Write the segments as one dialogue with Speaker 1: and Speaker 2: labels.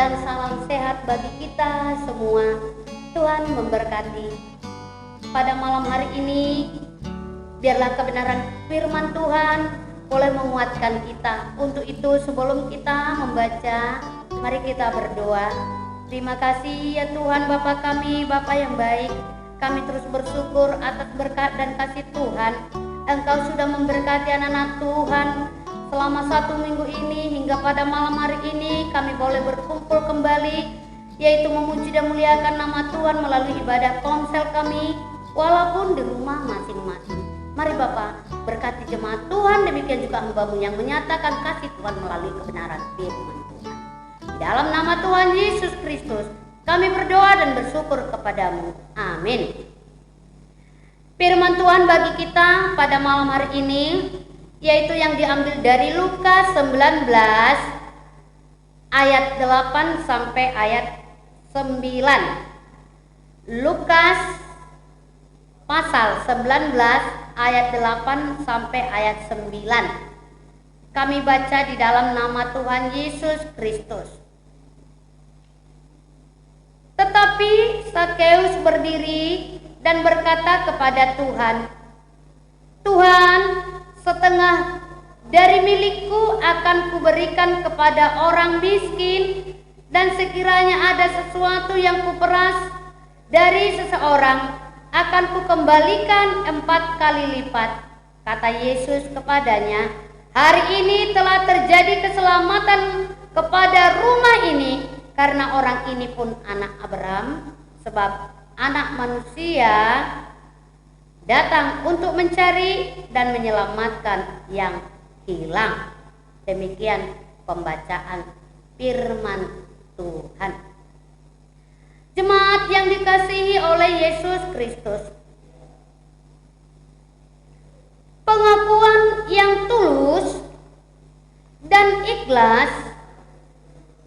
Speaker 1: dan salam sehat bagi kita semua. Tuhan memberkati. Pada malam hari ini, biarlah kebenaran firman Tuhan boleh menguatkan kita. Untuk itu sebelum kita membaca, mari kita berdoa. Terima kasih ya Tuhan Bapa kami, Bapa yang baik. Kami terus bersyukur atas berkat dan kasih Tuhan. Engkau sudah memberkati anak-anak Tuhan selama 1 minggu ini, hingga pada malam hari ini kami boleh berkumpul kembali, yaitu memuji dan muliakan nama Tuhan melalui ibadah konsel kami, walaupun di rumah masing-masing. Mari Bapa, berkati jemaat Tuhan, demikian juga hamba-Mu yang menyatakan kasih Tuhan melalui kebenaran firman Tuhan. Di dalam nama Tuhan Yesus Kristus kami berdoa dan bersyukur kepadamu. Amin. Firman Tuhan bagi kita pada malam hari ini, yaitu yang diambil dari Lukas 19 ayat 8 sampai ayat 9. Lukas pasal 19 ayat 8 sampai ayat 9. Kami baca di dalam nama Tuhan Yesus Kristus. Tetapi Sakeus berdiri dan berkata kepada Tuhan, "Tuhan, setengah dari milikku akan kuberikan kepada orang miskin, dan sekiranya ada sesuatu yang kuperas dari seseorang, akan kukembalikan 4 kali lipat." Kata Yesus kepadanya, "Hari ini telah terjadi keselamatan kepada rumah ini, karena orang ini pun anak Abraham, sebab anak manusia datang untuk mencari dan menyelamatkan yang hilang." Demikian pembacaan firman Tuhan. Jemaat yang dikasihi oleh Yesus Kristus, pengakuan yang tulus dan ikhlas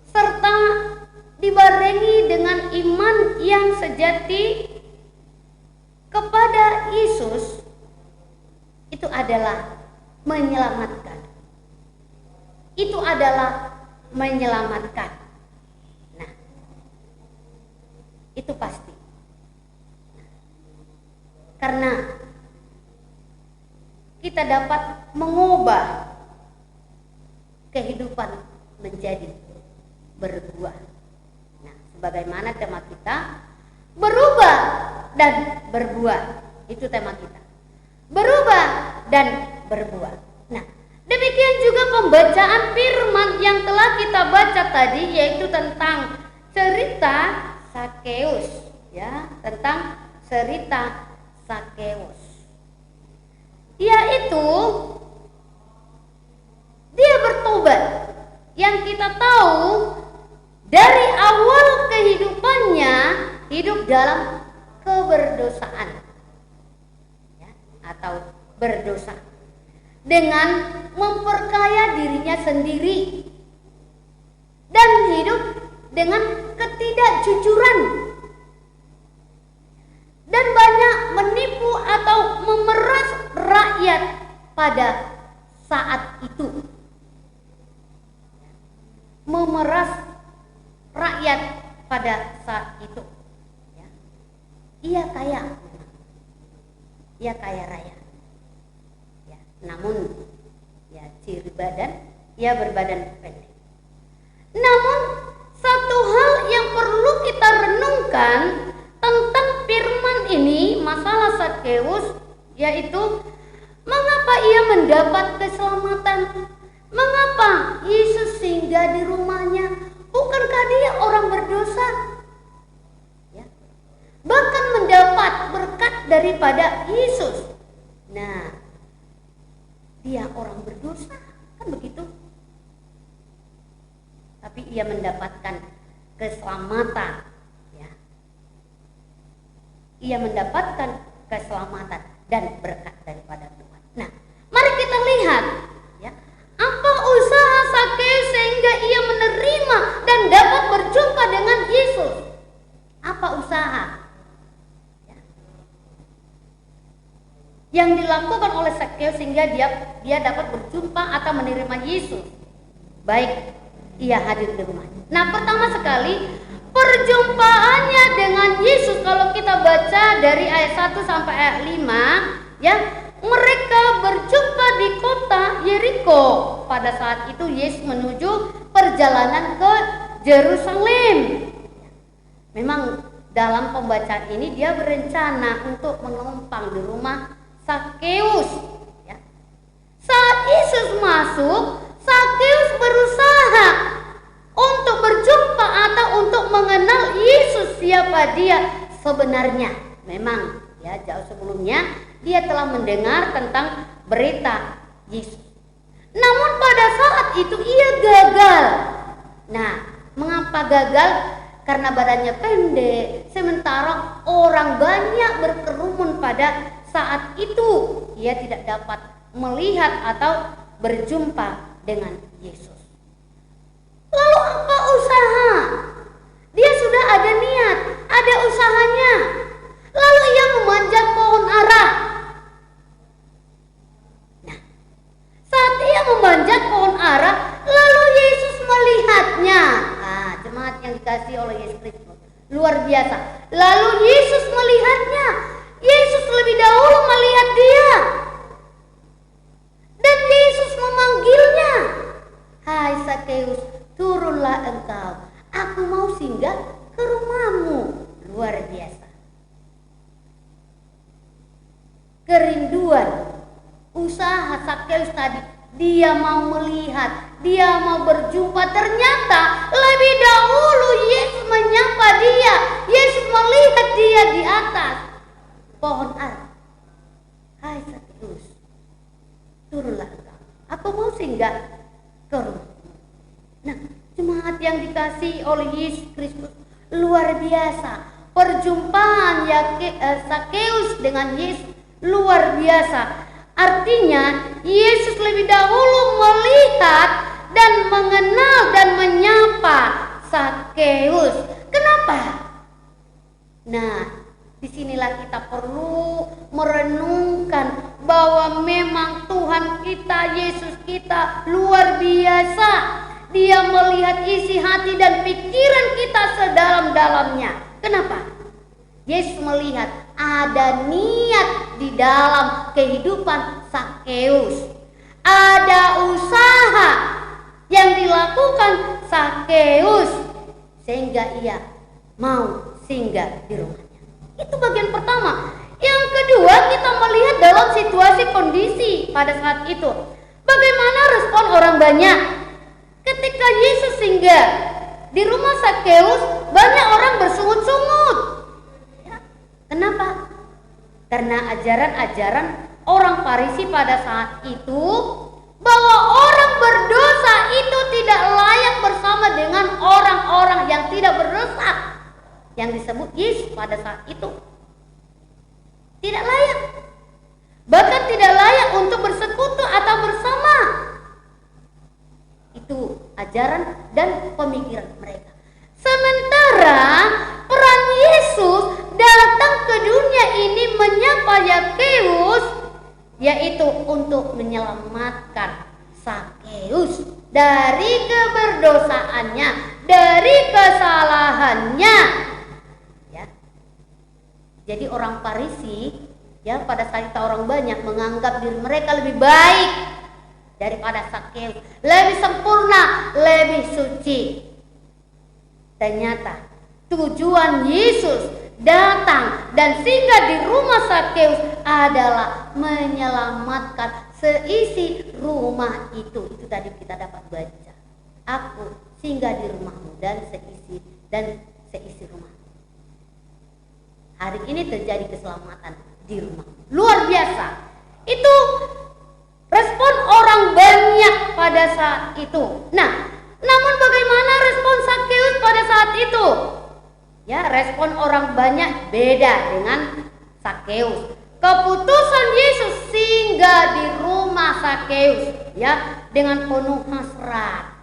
Speaker 1: serta dibarengi dengan iman yang sejati kepada Yesus itu adalah menyelamatkan. Itu adalah menyelamatkan. Nah, itu pasti. Karena kita dapat mengubah kehidupan menjadi berbuah. Nah, sebagaimana tema kita, berubah dan berbuah. Itu tema kita. Berubah dan berbuah. Nah, demikian juga pembacaan firman yang telah kita baca tadi, yaitu tentang cerita Sakeus, ya, tentang cerita Sakeus. Yaitu dia bertobat. Yang kita tahu dari awal kehidupannya hidup dalam keberdosaan, ya, atau berdosa dengan memperkaya dirinya sendiri dan hidup dengan ketidakjujuran dan banyak menipu atau memeras rakyat pada saat itu. Memeras rakyat pada saat itu, ya. Ia kaya, ia kaya raya, ya. Namun ya ciri badan, ia berbadan pendek. Namun satu hal yang perlu kita renungkan tentang firman ini, masalah Sakeus, yaitu mengapa ia mendapat keselamatan. Mengapa Yesus singgah di rumahnya? Bukankah dia orang berdosa? Ya. Bahkan mendapat berkat daripada Yesus. Nah, dia orang berdosa, kan begitu? Tapi ia mendapatkan keselamatan. Ya. Ia mendapatkan keselamatan dan berkat daripada Tuhan. Nah, mari kita lihat, ya. Apa usaha Sakeus sehingga ia menerima dan dapat berjumpa dengan Yesus? Apa usaha, ya, yang dilakukan oleh Sakeus sehingga dia dapat berjumpa atau menerima Yesus? Baik, ia hadir di rumahnya. Nah, pertama sekali perjumpaannya dengan Yesus, kalau kita baca dari ayat 1 sampai ayat 5, ya, mereka berjumpa di kota Yeriko. Pada saat itu Yesus menuju perjalanan ke Yerusalem. Memang dalam pembacaan ini dia berencana untuk menumpang di rumah Sakeus, ya. Saat Yesus masuk, Sakeus berusaha untuk berjumpa atau untuk mengenal Yesus, siapa dia sebenarnya. Memang ya, jauh sebelumnya dia telah mendengar tentang berita Yesus. Namun pada saat itu ia gagal. Nah, mengapa gagal? Karena badannya pendek, sementara orang banyak berkerumun pada saat itu. Ia tidak dapat melihat atau berjumpa dengan Yesus. Lalu apa usaha? Dia sudah ada niat, ada usahanya. Lalu ia memanjat pohon ara. Nah, saat ia memanjat pohon ara, lalu Yesus melihatnya. Nah, jemaat yang dikasihi oleh Yesus Kristus, luar biasa. Lalu Yesus melihatnya. Yesus lebih dahulu melihat dia. Dan Yesus memanggilnya. Hai Sakeus, turunlah engkau. Aku mau singgah ke rumahmu. Luar biasa. Kerinduan, usaha Sakeus tadi. Dia mau melihat, dia mau berjumpa. Ternyata lebih dahulu Yesus menyapa dia. Yesus melihat dia di atas pohon ara. Hai Sakeus, turunlah engkau. Aku mau singgah ke rumah. Nah, jemaat yang dikasihi oleh Yesus Kristus, luar biasa. Perjumpaan Sakeus dengan Yesus luar biasa. Artinya Yesus lebih dahulu melihat dan mengenal dan menyapa Sakeus. Kenapa? Nah, disinilah kita perlu merenungkan bahwa memang Tuhan kita, Yesus kita luar biasa. Dia melihat isi hati dan pikiran kita sedalam-dalamnya. Kenapa? Yesus melihat ada niat di dalam kehidupan Sakeus. Ada usaha yang dilakukan Sakeus sehingga ia mau singgah di rumahnya. Itu bagian pertama. Yang kedua, kita melihat dalam situasi kondisi pada saat itu. Bagaimana respon orang banyak ketika Yesus singgah di rumah Sakeus? Banyak orang bersungut-sungut. Kenapa? Karena ajaran-ajaran orang Farisi pada saat itu bahwa orang berdosa itu tidak layak bersama dengan orang-orang yang tidak berdosa, yang disebut Yesus pada saat itu. Tidak layak. Bahkan tidak layak untuk bersekutu atau bersama. Itu ajaran dan pemikiran mereka. Sementara peran Yesus datang ke dunia ini menyapa Sakeus, yaitu untuk menyelamatkan Sakeus dari keberdosaannya, dari kesalahannya. Ya. Jadi orang Farisi, ya, pada saat itu orang banyak menganggap diri mereka lebih baik daripada Sakeus, lebih sempurna, lebih suci. Ternyata tujuan Yesus datang dan singgah di rumah Sakeus adalah menyelamatkan seisi rumah itu. Itu tadi kita dapat baca. Aku singgah di rumahmu dan seisi rumah. Hari ini terjadi keselamatan di rumah. Luar biasa. Itu respon orang banyak pada saat itu. Nah, namun bagaimana respon Sakeus pada saat itu? Ya, respon orang banyak beda dengan Sakeus. Keputusan Yesus singgah di rumah Sakeus, ya, dengan penuh hasrat,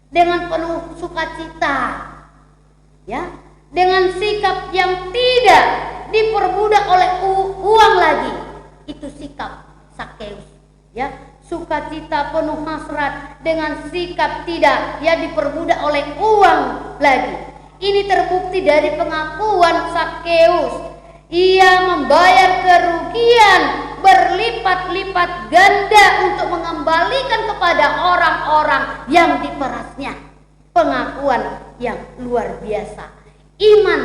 Speaker 1: dengan penuh sukacita, ya, dengan sikap yang tidak diperbudak oleh uang lagi. Itu sikap Sakeus, ya, sukacita penuh hasrat dengan sikap tidak diperbudak oleh uang lagi. Ini terbukti dari pengakuan Zakheus. Ia membayar kerugian berlipat-lipat ganda untuk mengembalikan kepada orang-orang yang diperasnya. Pengakuan yang luar biasa, iman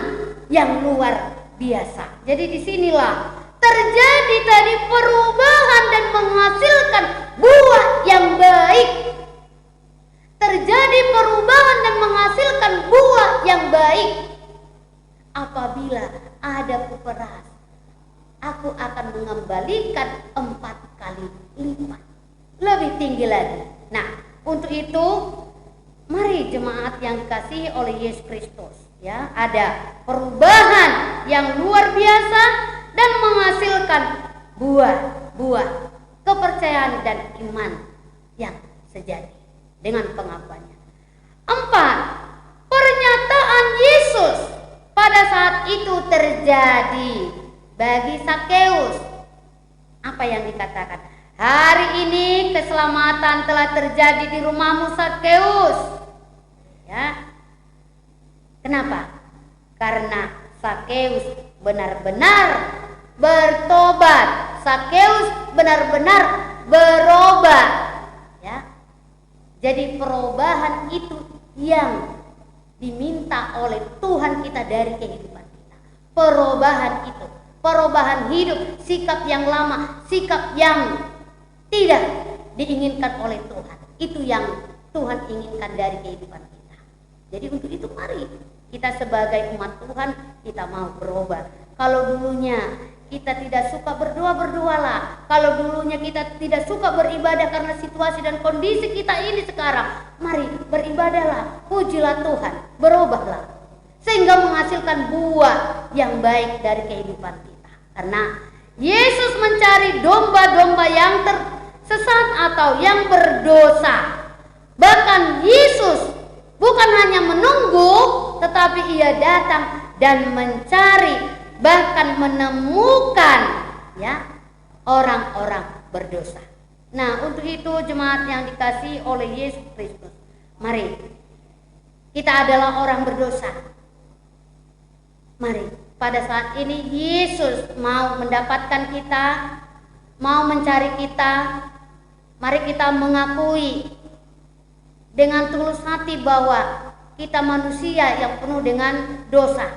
Speaker 1: yang luar biasa. Jadi disinilah terjadi tadi perubahan dan menghasilkan buah yang baik. Terjadi perubahan dan menghasilkan buah yang baik. Apabila ada kuperas, aku akan mengembalikan 4 kali lipat, lebih tinggi lagi. Nah, untuk itu mari jemaat yang dikasihi oleh Yesus Kristus, ya, ada perubahan yang luar biasa dan menghasilkan buah-buah kepercayaan dan iman yang sejati dengan pengakuannya. 4. Pernyataan Yesus pada saat itu terjadi bagi Zakheus. Apa yang dikatakan? Hari ini keselamatan telah terjadi di rumahmu, Zakheus. Ya. Kenapa? Karena Zakheus benar-benar bertobat. Zakheus benar-benar berubah. Ya. Jadi perubahan itu yang diminta oleh Tuhan kita dari kehidupan kita. Perubahan itu, perubahan hidup, sikap yang lama, sikap yang tidak diinginkan oleh Tuhan. Itu yang Tuhan inginkan dari kehidupan kita. Jadi untuk itu mari kita sebagai umat Tuhan kita mau berubah. Kalau dulunya kita tidak suka berdoa, berdoalah. Kalau dulunya kita tidak suka beribadah karena situasi dan kondisi kita ini sekarang, mari beribadahlah, pujilah Tuhan, berubahlah, sehingga menghasilkan buah yang baik dari kehidupan kita. Karena Yesus mencari domba-domba yang tersesat atau yang berdosa. Bahkan Yesus bukan hanya menunggu, tetapi ia datang dan mencari, bahkan menemukan, ya, orang-orang berdosa. Nah, untuk itu jemaat yang dikasihi oleh Yesus Kristus, mari kita adalah orang berdosa. Mari pada saat ini Yesus mau mendapatkan kita, mau mencari kita. Mari kita mengakui dengan tulus hati bahwa kita manusia yang penuh dengan dosa,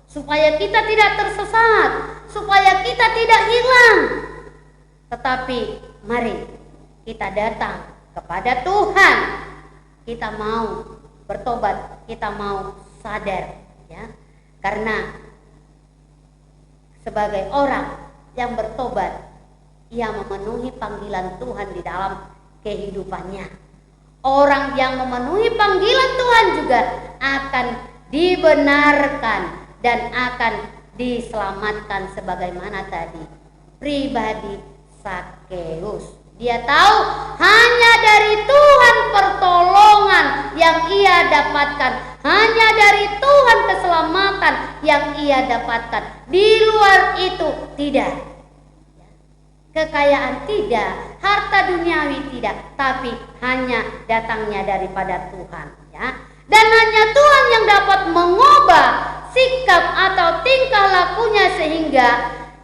Speaker 1: supaya kita tidak tersesat, supaya kita tidak hilang. Tetapi mari kita datang kepada Tuhan. Kita mau bertobat, kita mau sadar, ya. Karena sebagai orang yang bertobat, ia memenuhi panggilan Tuhan di dalam kehidupannya. Orang yang memenuhi panggilan Tuhan juga akan dibenarkan dan akan diselamatkan sebagaimana tadi pribadi Zakheus. Dia tahu hanya dari Tuhan pertolongan yang ia dapatkan, hanya dari Tuhan keselamatan yang ia dapatkan. Di luar itu tidak. Kekayaan tidak, harta duniawi tidak, tapi hanya datangnya daripada Tuhan, ya. Dan hanya Tuhan yang dapat mengubah sikap atau tingkah lakunya sehingga,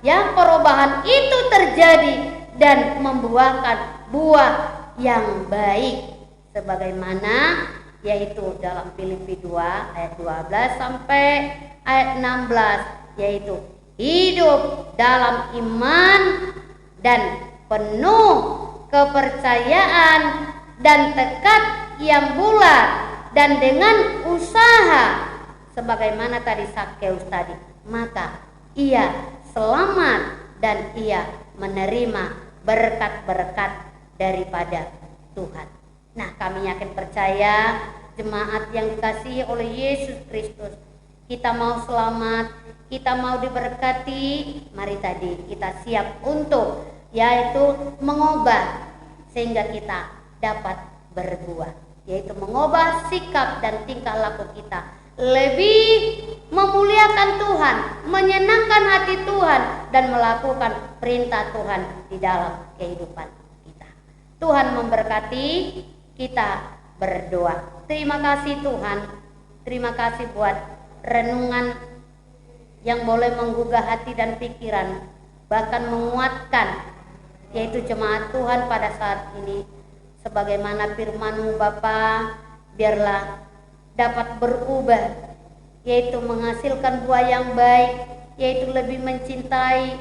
Speaker 1: ya, perubahan itu terjadi dan membuahkan buah yang baik sebagaimana yaitu dalam Filipi 2 ayat 12 sampai ayat 16, yaitu hidup dalam iman dan penuh kepercayaan dan tekad yang bulat dan dengan usaha sebagaimana tadi Zakheus tadi, maka ia selamat dan ia menerima berkat-berkat daripada Tuhan. Nah, kami yakin percaya jemaat yang dikasihi oleh Yesus Kristus, kita mau selamat, kita mau diberkati. Mari tadi kita siap untuk yaitu mengubah sehingga kita dapat berbuah, yaitu mengubah sikap dan tingkah laku kita, lebih memuliakan Tuhan, menyenangkan hati Tuhan, dan melakukan perintah Tuhan di dalam kehidupan kita. Tuhan memberkati. Kita berdoa. Terima kasih Tuhan. Terima kasih buat renungan yang boleh menggugah hati dan pikiran, bahkan menguatkan, yaitu jemaat Tuhan pada saat ini. Sebagaimana firman-Mu Bapa, biarlah dapat berubah, yaitu menghasilkan buah yang baik, yaitu lebih mencintai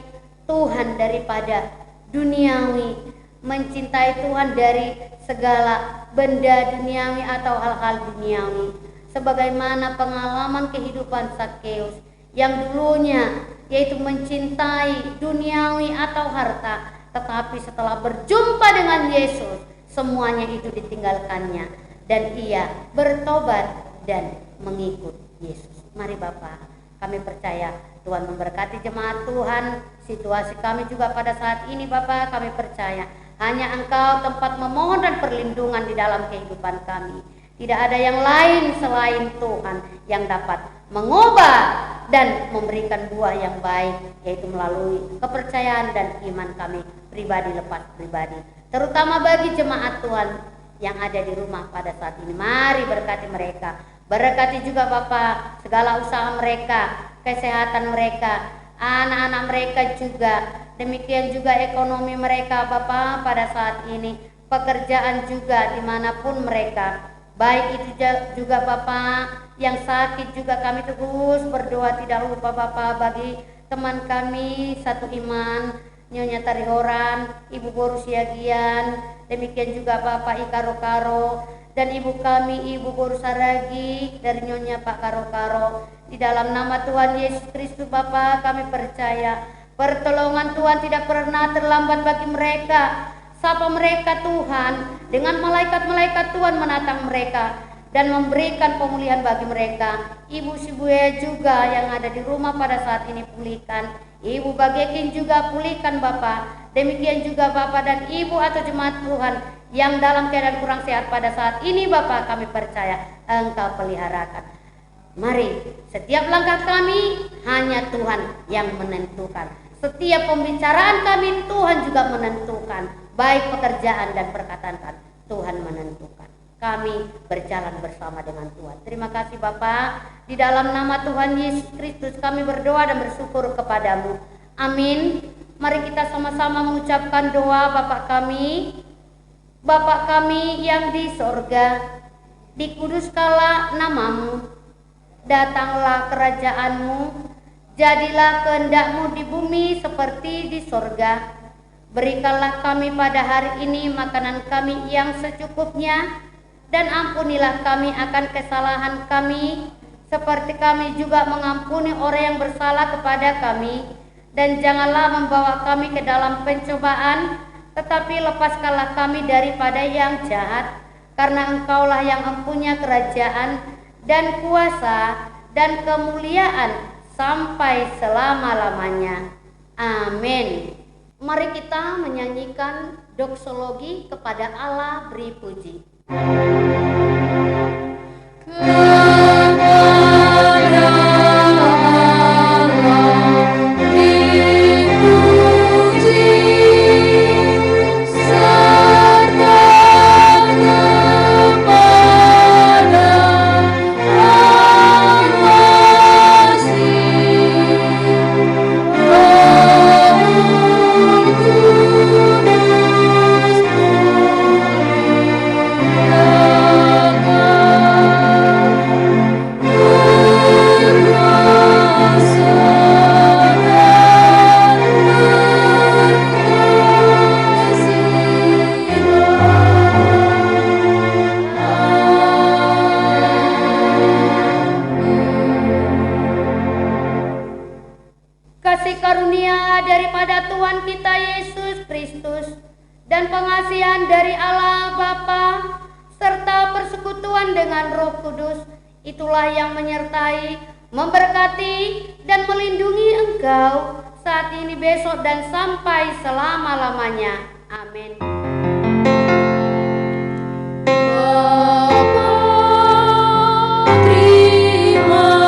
Speaker 1: Tuhan daripada duniawi, mencintai Tuhan dari segala benda duniawi atau hal-hal duniawi. Sebagaimana pengalaman kehidupan Sakeus yang dulunya yaitu mencintai duniawi atau harta, tetapi setelah berjumpa dengan Yesus, semuanya itu ditinggalkannya dan ia bertobat dan mengikut Yesus. Mari Bapak, kami percaya Tuhan memberkati jemaat Tuhan. Situasi kami juga pada saat ini Bapak, kami percaya hanya Engkau tempat memohon dan perlindungan di dalam kehidupan kami. Tidak ada yang lain selain Tuhan yang dapat mengubah dan memberikan buah yang baik, yaitu melalui kepercayaan dan iman kami pribadi lepas pribadi. Terutama bagi jemaat Tuhan yang ada di rumah pada saat ini. Mari berkati mereka. Berkati juga Bapak segala usaha mereka, kesehatan mereka, anak-anak mereka juga. Demikian juga ekonomi mereka Bapak pada saat ini, pekerjaan juga dimanapun mereka. Baik itu juga Bapak yang sakit juga kami terus berdoa tidak lupa Bapak bagi teman kami satu iman, Nyonya Tarihoran, Ibu Boru Siagian, demikian juga Bapak Ikaro Karo, dan Ibu kami Ibu Boru Saragi dari Nyonya Pak Karo Karo. Di dalam nama Tuhan Yesus Kristus Bapak, kami percaya pertolongan Tuhan tidak pernah terlambat bagi mereka. Sapa mereka Tuhan, dengan malaikat-malaikat Tuhan menatang mereka dan memberikan pemulihan bagi mereka. Ibu Sibuya juga yang ada di rumah pada saat ini pulihkan. Ibu Bagekin juga pulihkan Bapak. Demikian juga Bapak dan Ibu atau jemaat Tuhan yang dalam keadaan kurang sehat pada saat ini Bapak, kami percaya Engkau peliharakan. Mari, setiap langkah kami hanya Tuhan yang menentukan. Setiap pembicaraan kami Tuhan juga menentukan. Baik pekerjaan dan perkataan kami, Tuhan menentukan. Kami berjalan bersama dengan Tuhan. Terima kasih Bapak. Di dalam nama Tuhan Yesus Kristus kami berdoa dan bersyukur kepadamu. Amin. Mari kita sama-sama mengucapkan doa. Bapa kami yang di sorga, dikuduskanlah namamu, datanglah kerajaanmu, jadilah kehendakmu di bumi seperti di sorga. Berikanlah kami pada hari ini makanan kami yang secukupnya, dan ampunilah kami akan kesalahan kami, seperti kami juga mengampuni orang yang bersalah kepada kami. Dan janganlah membawa kami ke dalam pencobaan, tetapi lepaskanlah kami daripada yang jahat, karena Engkaulah yang mempunyai kerajaan dan kuasa dan kemuliaan sampai selama-lamanya. Amin. Mari kita menyanyikan doksologi kepada Allah beri puji. Kasih karunia daripada Tuhan kita Yesus Kristus dan pengasihan dari Allah Bapa serta persekutuan dengan Roh Kudus, itulah yang menyertai, memberkati dan melindungi engkau saat ini, besok, dan sampai selama-lamanya. Amin.
Speaker 2: Terima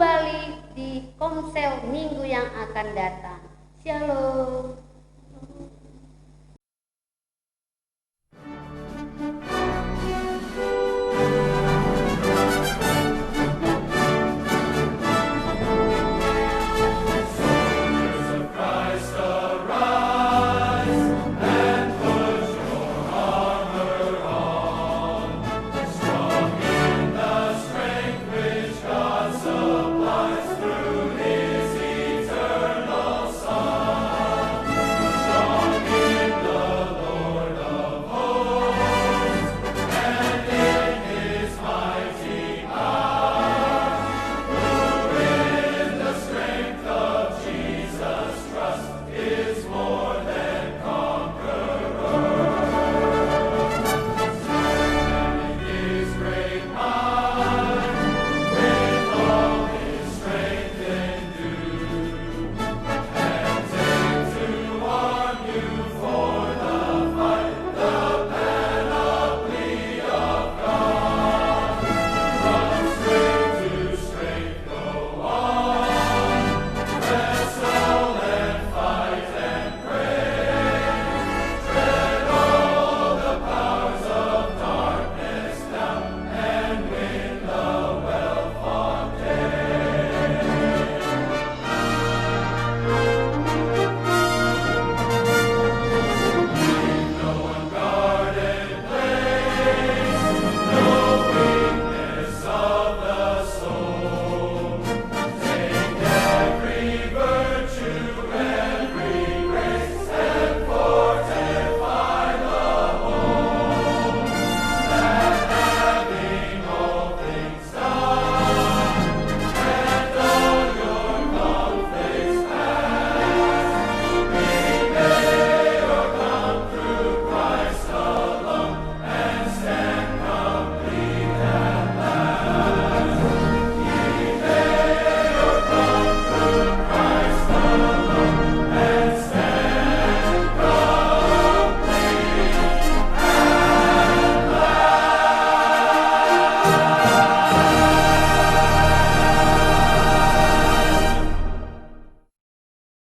Speaker 1: kembali di Komsel minggu yang akan datang. Shalom.